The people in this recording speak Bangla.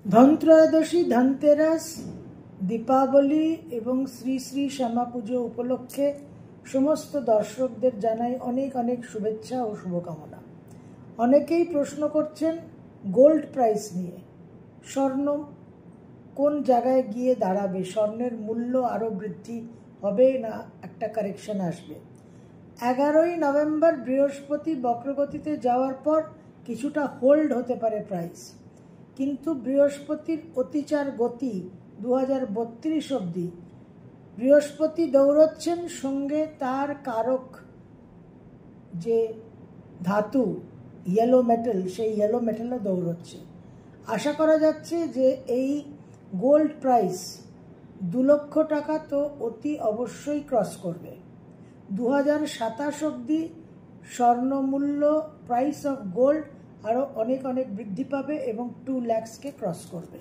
ধনত্রয়োদশী, ধনতেরাস, দীপাবলি এবং শ্রী শ্রী শ্যামা পুজো উপলক্ষে সমস্ত দর্শকদের জানাই অনেক অনেক শুভেচ্ছা ও শুভকামনা। অনেকেই প্রশ্ন করছেন গোল্ড প্রাইস নিয়ে, স্বর্ণ কোন জায়গায় গিয়ে দাঁড়াবে, স্বর্ণের মূল্য আরও বৃদ্ধি হবে না একটা কারেকশন আসবে। 11ই নভেম্বর বৃহস্পতি বক্রগতিতে যাওয়ার পর কিছুটা হোল্ড হতে পারে প্রাইস, কিন্তু বৃহস্পতির অতিচার গতি 2032 অবধি বৃহস্পতি দৌড়চ্ছেন, সঙ্গে তার কারক যে ধাতু ইয়েলো মেটাল, সেই ইয়েলো মেটালও দৌড়চ্ছে। আশা করা যাচ্ছে যে এই গোল্ড প্রাইস 2 লক্ষ টাকা তো অতি অবশ্যই ক্রস করবে। 2027 অবধি স্বর্ণমূল্য, প্রাইস অফ গোল্ড আরও অনেক অনেক বৃদ্ধি পাবে এবং 2 লাখকে ক্রস করবে।